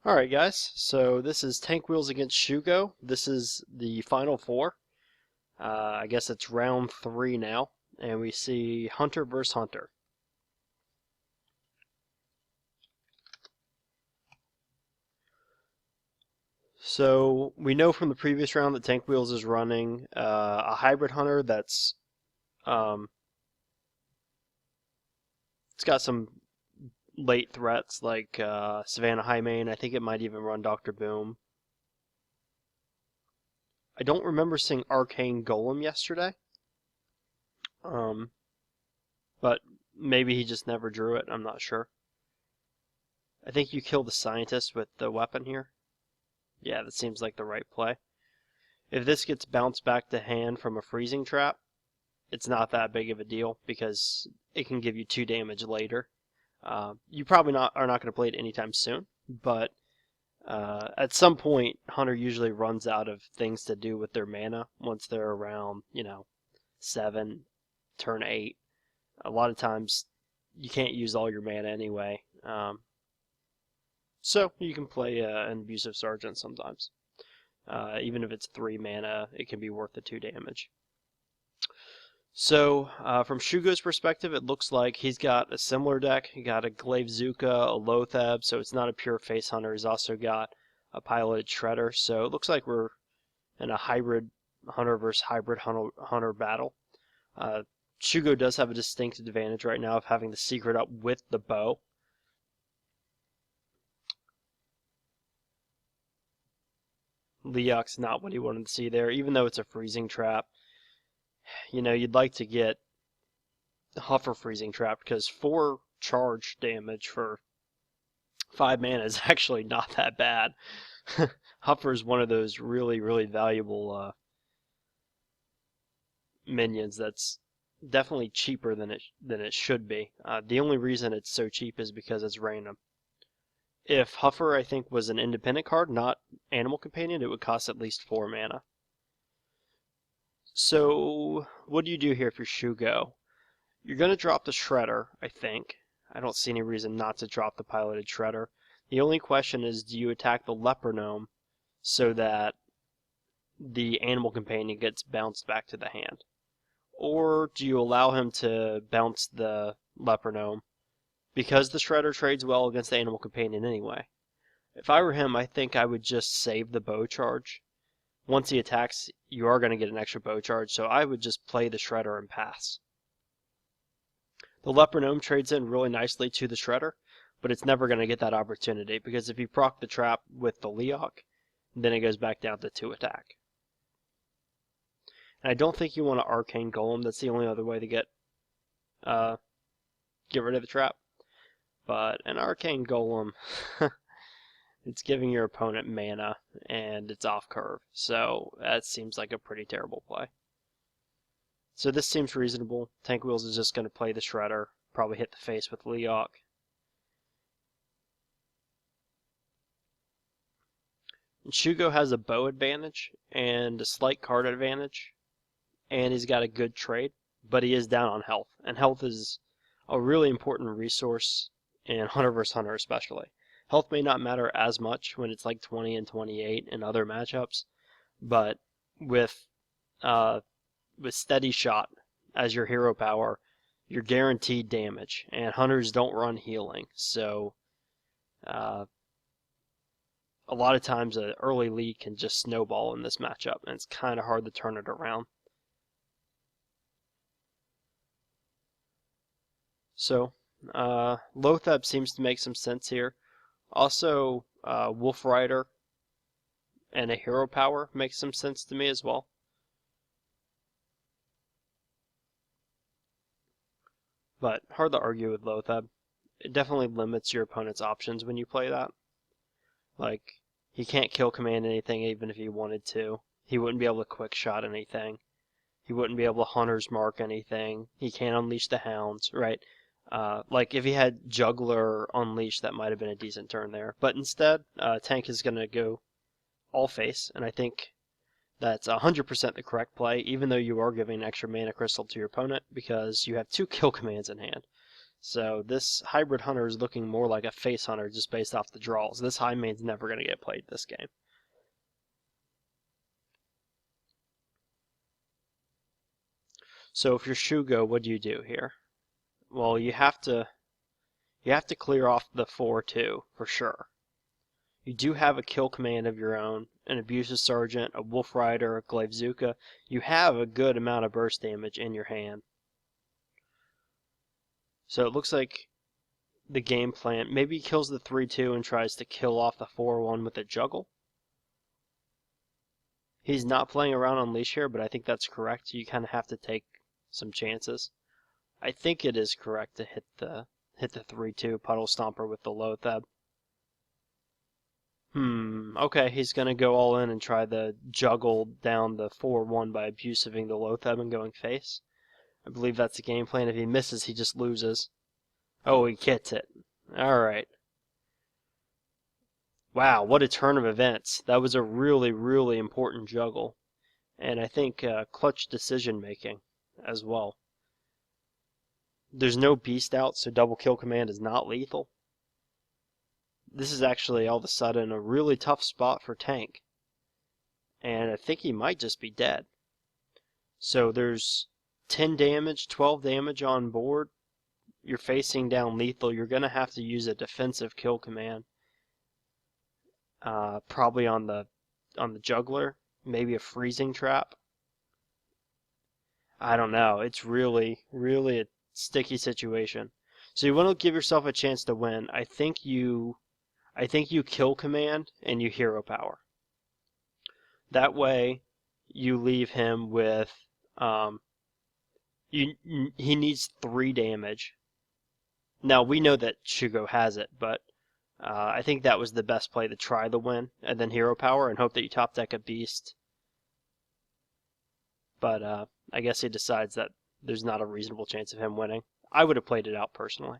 Alright guys, so this is Tank Wheels against Shugo. This is the final four. I guess it's round 3 now, and we see Hunter versus Hunter. So we know from the previous round that Tank Wheels is running a hybrid hunter that's it's got some late threats like Savannah Highmane. I think it might even run Dr. Boom. I don't remember seeing Arcane Golem yesterday. But maybe he just never drew it, I'm not sure. I think you kill the scientist with the weapon here. Yeah, that seems like the right play. If this gets bounced back to hand from a freezing trap, it's not that big of a deal because it can give you 2 damage later. You probably are not going to play it anytime soon, but at some point, Hunter usually runs out of things to do with their mana once they're around, 7, turn 8. A lot of times, you can't use all your mana anyway. So you can play an Abusive Sergeant sometimes. Even if it's 3 mana, it can be worth the 2 damage. So, from Shugo's perspective, it looks like he's got a similar deck. He got a Glaive Zuka, a Lothab, so it's not a pure face hunter. He's also got a piloted Shredder, so it looks like we're in a hybrid hunter versus hybrid hunter battle. Shugo does have a distinct advantage right now of having the secret up with the bow. Leok's not what he wanted to see there, even though it's a freezing trap. You'd like to get Huffer freezing trap because 4 charge damage for 5 mana is actually not that bad. Huffer is one of those really, really valuable minions that's definitely cheaper than it should be. The only reason it's so cheap is because it's random. If Huffer, I think, was an independent card, not Animal Companion, it would cost at least 4 mana. So, what do you do here if you're Shugo? You're going to drop the Shredder, I think. I don't see any reason not to drop the piloted Shredder. The only question is, do you attack the Leper Gnome so that the Animal Companion gets bounced back to the hand? Or do you allow him to bounce the Leper Gnome because the Shredder trades well against the Animal Companion anyway? If I were him, I think I would just save the bow charge. Once he attacks, you are going to get an extra bow charge, so I would just play the Shredder and pass. The Leper Gnome trades in really nicely to the Shredder, but it's never going to get that opportunity, because if you proc the trap with the Leok, then it goes back down to 2 attack. And I don't think you want to Arcane Golem. That's the only other way to get rid of the trap. But an Arcane Golem, it's giving your opponent mana, and it's off curve. So that seems like a pretty terrible play. So this seems reasonable. Tank Wheels is just going to play the Shredder, probably hit the face with Leok. And Shugo has a bow advantage and a slight card advantage, and he's got a good trade, but he is down on health, and health is a really important resource in Hunter vs. Hunter especially. Health may not matter as much when it's like 20 and 28 in other matchups, but with Steady Shot as your hero power, you're guaranteed damage, and hunters don't run healing, so a lot of times an early lead can just snowball in this matchup, and it's kind of hard to turn it around. So, Lothab seems to make some sense here. Also, Wolf Rider and a hero power makes some sense to me as well. But hard to argue with Lothab. It definitely limits your opponent's options when you play that. Like, he can't kill command anything even if he wanted to. He wouldn't be able to quick shot anything. He wouldn't be able to hunter's mark anything. He can't unleash the hounds, right? Like if he had Juggler Unleash, that might have been a decent turn there. But instead, Tank is going to go all face, and I think that's 100% the correct play, even though you are giving an extra mana crystal to your opponent because you have 2 kill commands in hand. So this hybrid hunter is looking more like a face hunter just based off the draws. This high main's never going to get played this game. So if you're Shugo, what do you do here? Well, you have to clear off the 4-2 for sure. You do have a kill command of your own, an abusive sergeant, a wolf rider, a Glaivezuka. You have a good amount of burst damage in your hand. So it looks like the game plan, maybe he kills the 3-2 and tries to kill off the 4-1 with a juggle. He's not playing around on leash here, but I think that's correct. You kind of have to take some chances. I think it is correct to hit the 3-2 puddle stomper with the Lotheb. Okay, he's gonna go all in and try the juggle down the 4-1 by abusiving the Lotheb and going face. I believe that's the game plan. If he misses, he just loses. Oh, he hits it. Alright. Wow, what a turn of events. That was a really, really important juggle. And I think clutch decision making as well. There's no beast out, so double kill command is not lethal. This is actually all of a sudden a really tough spot for tank. And I think he might just be dead. So there's 10 damage, 12 damage on board. You're facing down lethal. You're going to have to use a defensive kill command. Probably on the juggler. Maybe a freezing trap. I don't know. It's really, really a sticky situation. So you want to give yourself a chance to win. I think you kill command and you hero power. That way, you leave him with he needs 3 damage. Now we know that Shugo has it, but I think that was the best play to try the win, and then hero power and hope that you top deck a beast. But I guess he decides that there's not a reasonable chance of him winning. I would have played it out personally.